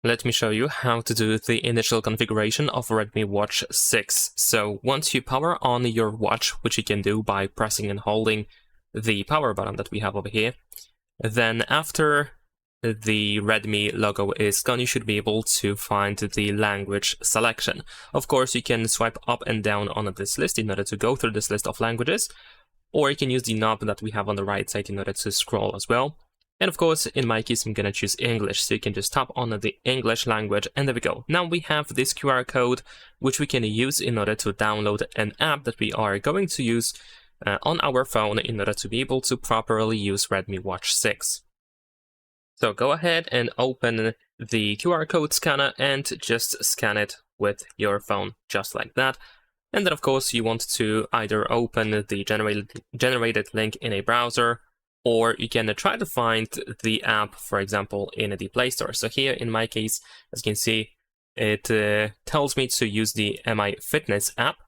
Let me show you how to do the initial configuration of Redmi Watch 6. So once you power on your watch, which you can do by pressing and holding the power button that we have over here, then after the Redmi logo is gone, you should be able to find the language selection. Of course, you can swipe up and down on this list in order to go through this list of languages, or you can use the knob that we have on the right side in order to scroll as well. And of course, in my case, I'm gonna choose English, so you can just tap on the English language, and there we go. Now we have this QR code, which we can use in order to download an app that we are going to use on our phone in order to be able to properly use Redmi Watch 6. So go ahead and open the QR code scanner and just scan it with your phone, just like that. And then of course, you want to either open the generated link in a browser, or you can try to find the app, for example, in the Play Store. So here, in my case, as you can see, it tells me to use the Mi Fitness app.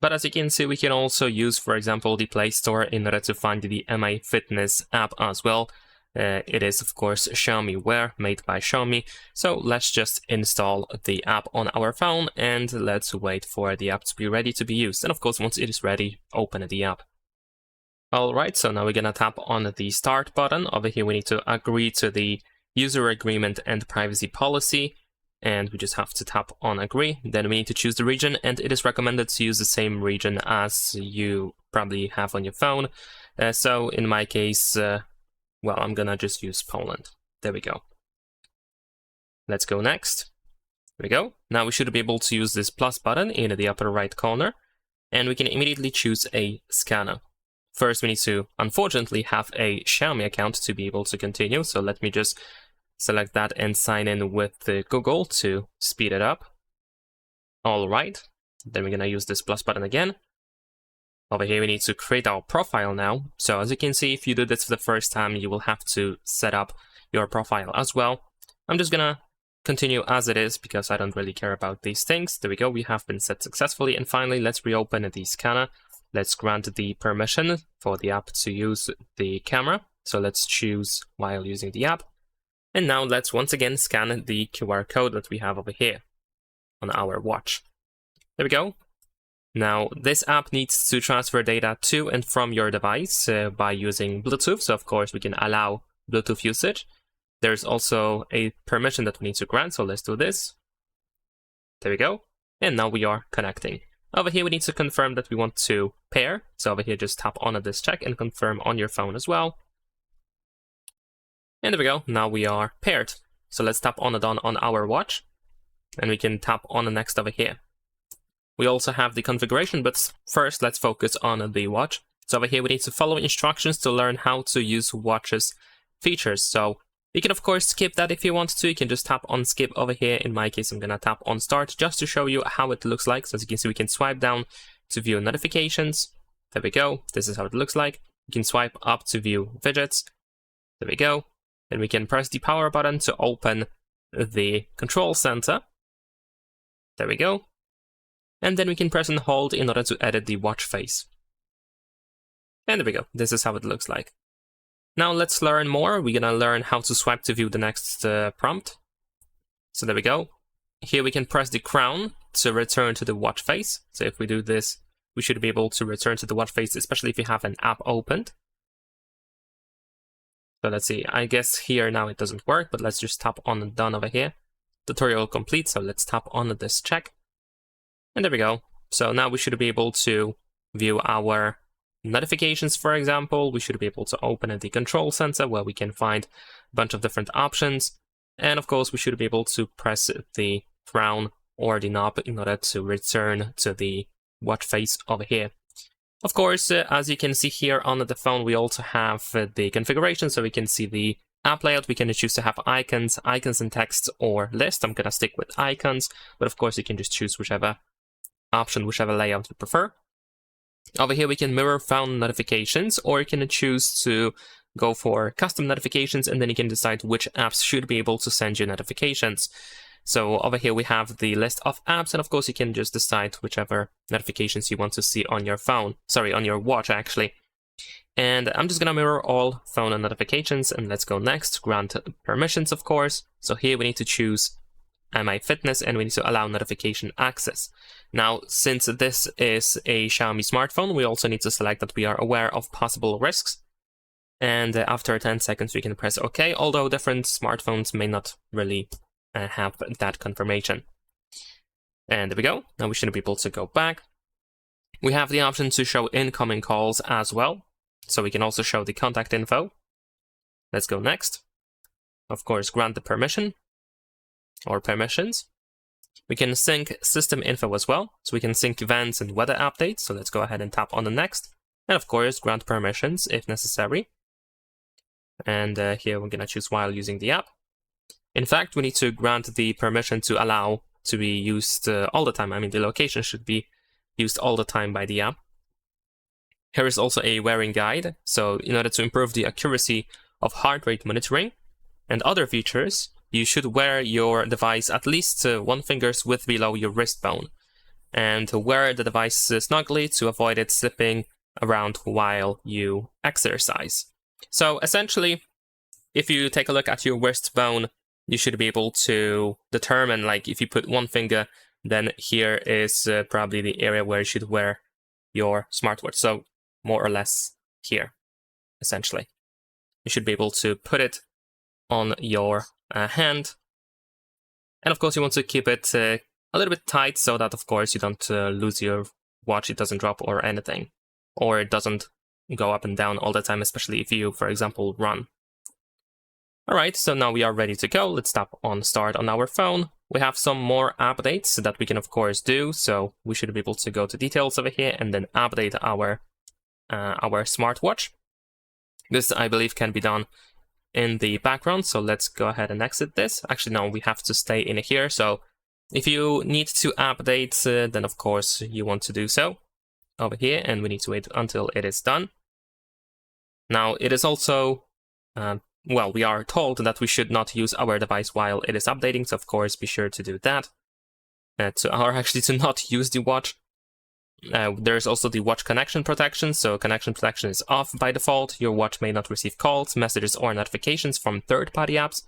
But as you can see, we can also use, for example, the Play Store in order to find the Mi Fitness app as well. It is, of course, Xiaomi Wear, made by Xiaomi. So let's just install the app on our phone, and let's wait for the app to be ready to be used. And of course, once it is ready, open the app. Alright, so now we're gonna tap on the start button. Over here we need to agree to the user agreement and privacy policy, and we just have to tap on agree. Then we need to choose the region, and it is recommended to use the same region as you probably have on your phone. So in my case, well, I'm gonna just use Poland. There we go. Let's go next. There we go. Now we should be able to use this plus button in the upper right corner, and we can immediately choose a scanner. First, we need to, unfortunately, have a Xiaomi account to be able to continue. So let me just select that and sign in with Google to speed it up. All right. Then we're going to use this plus button again. Over here, we need to create our profile now. So as you can see, if you do this for the first time, you will have to set up your profile as well. I'm just going to continue as it is because I don't really care about these things. There we go. We have been set successfully. And finally, let's reopen the scanner. Let's grant the permission for the app to use the camera. So let's choose while using the app. And now let's once again scan the QR code that we have over here on our watch. There we go. Now this app needs to transfer data to and from your device by using Bluetooth. So of course we can allow Bluetooth usage. There's also a permission that we need to grant. So let's do this. There we go. And now we are connecting. Over here, we need to confirm that we want to pair. So over here, just tap on this check and confirm on your phone as well. And there we go. Now we are paired. So let's tap on it on our watch. And we can tap on the next over here. We also have the configuration, but first let's focus on the watch. So over here, we need to follow instructions to learn how to use watch's features. So you can, of course, skip that if you want to. You can just tap on skip over here. In my case, I'm going to tap on start just to show you how it looks like. So as you can see, we can swipe down to view notifications. There we go. This is how it looks like. You can swipe up to view widgets. There we go. Then we can press the power button to open the control center. There we go. And then we can press and hold in order to edit the watch face. And there we go. This is how it looks like. Now let's learn more. We're gonna learn how to swipe to view the next prompt. So there we go. Here we can press the crown to return to the watch face. So if we do this, we should be able to return to the watch face, especially if you have an app opened. So let's see, I guess here now it doesn't work, but let's just tap on done over here. Tutorial complete, so let's tap on this check. And there we go. So now we should be able to view our notifications, for example. We should be able to open the control center where we can find a bunch of different options. And of course, we should be able to press the crown or the knob in order to return to the watch face over here. Of course, as you can see here on the phone, we also have the configuration, so we can see the app layout. We can choose to have icons and text, or list. I'm gonna stick with icons, but of course you can just choose whichever option, whichever layout you prefer. Over here, we can mirror phone notifications, or you can choose to go for custom notifications, and then you can decide which apps should be able to send you notifications. So over here, we have the list of apps, and of course, you can just decide whichever notifications you want to see on your phone. Sorry, on your watch, actually. And I'm just gonna mirror all phone notifications, and let's go next. Grant permissions, of course. So here we need to choose My Fitness, and we need to allow notification access. Now, since this is a Xiaomi smartphone, we also need to select that we are aware of possible risks. And after 10 seconds, we can press OK, although different smartphones may not really have that confirmation. And there we go. Now we should be able to go back. We have the option to show incoming calls as well. So we can also show the contact info. Let's go next. Of course, grant the permission or permissions. We can sync system info as well. So we can sync events and weather updates. So let's go ahead and tap on the next. And of course, grant permissions if necessary. And here we're going to choose while using the app. In fact, we need to grant the permission to allow to be used all the time. I mean, the location should be used all the time by the app. Here is also a wearing guide. So in order to improve the accuracy of heart rate monitoring and other features, you should wear your device at least 1 finger's width below your wrist bone, and wear the device snugly to avoid it slipping around while you exercise. So essentially, if you take a look at your wrist bone, you should be able to determine, like, if you put 1 finger, then here is probably the area where you should wear your smartwatch. So more or less here, essentially. You should be able to put it on your hand. And of course, you want to keep it a little bit tight so that, of course, you don't lose your watch, it doesn't drop or anything, or it doesn't go up and down all the time, especially if you, for example, run. Alright, so now we are ready to go. Let's tap on start on our phone. We have some more updates that we can, of course, do. So we should be able to go to details over here and then update our smartwatch. This, I believe, can be done in the background. So let's go ahead and exit this. Actually, no, we have to stay in here. So if you need to update, then of course you want to do so over here, and we need to wait until it is done. Now, it is also, well, we are told that we should not use our device while it is updating, so of course be sure to do that. To not use the watch. There's also the watch connection protection, so connection protection is off by default. Your watch may not receive calls, messages, or notifications from third-party apps,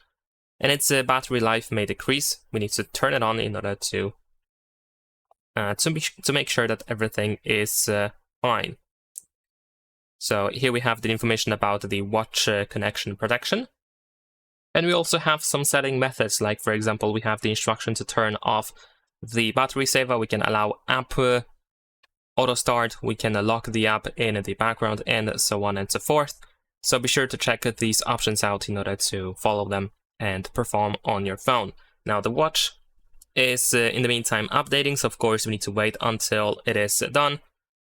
and its battery life may decrease. We need to turn it on in order to make sure that everything is fine. So here we have the information about the watch connection protection. And we also have some setting methods, like, for example, we have the instruction to turn off the battery saver. We can allow app auto start, we can lock the app in the background, and so on and so forth. So be sure to check these options out in order to follow them and perform on your phone. Now, the watch is in the meantime updating, so of course we need to wait until it is done.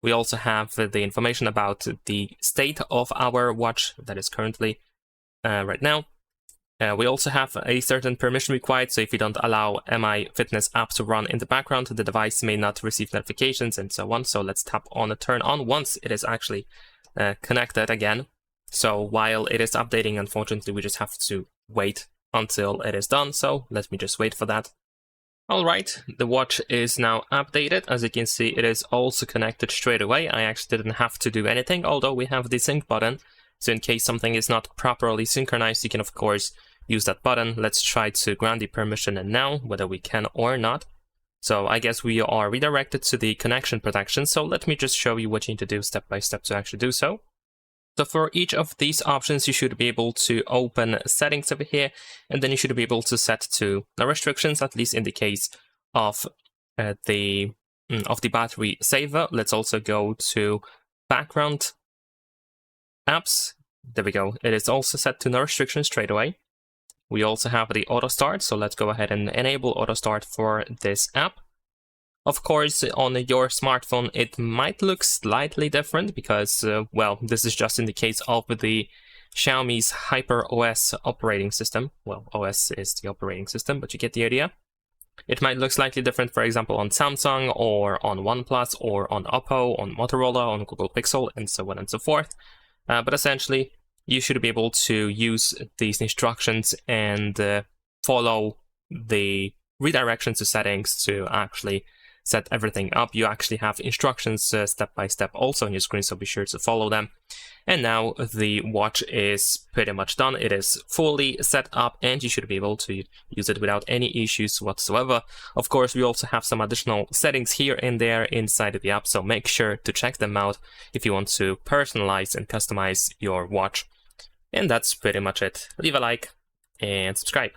We also have the information about the state of our watch that is currently right now. We also have a certain permission required, so if you don't allow My Fitness app to run in the background, the device may not receive notifications and so on. So let's tap on the turn on once it is actually connected again. So while it is updating, unfortunately, we just have to wait until it is done. So let me just wait for that. Alright, the watch is now updated. As you can see, it is also connected straight away. I actually didn't have to do anything, although we have the sync button. So in case something is not properly synchronized, you can of course use that button. Let's try to grant the permission and now, whether we can or not. So I guess we are redirected to the connection protection. So let me just show you what you need to do step by step to actually do so. So for each of these options, you should be able to open settings over here, and then you should be able to set to no restrictions, at least in the case of the battery saver. Let's also go to background apps. There we go. It is also set to no restrictions straight away. We also have the auto start, so let's go ahead and enable auto start for this app. Of course, on your smartphone, it might look slightly different because, well, this is just in the case of the Xiaomi's Hyper OS operating system. Well, OS is the operating system, but you get the idea. It might look slightly different, for example, on Samsung or on OnePlus or on Oppo, on Motorola, on Google Pixel, and so on and so forth. But essentially, you should be able to use these instructions and follow the redirection to settings to actually set everything up. You actually have instructions step by step also on your screen, so be sure to follow them. And now the watch is pretty much done. It is fully set up and you should be able to use it without any issues whatsoever. Of course, we also have some additional settings here and there inside of the app, so make sure to check them out if you want to personalize and customize your watch. And that's pretty much it. Leave a like and subscribe.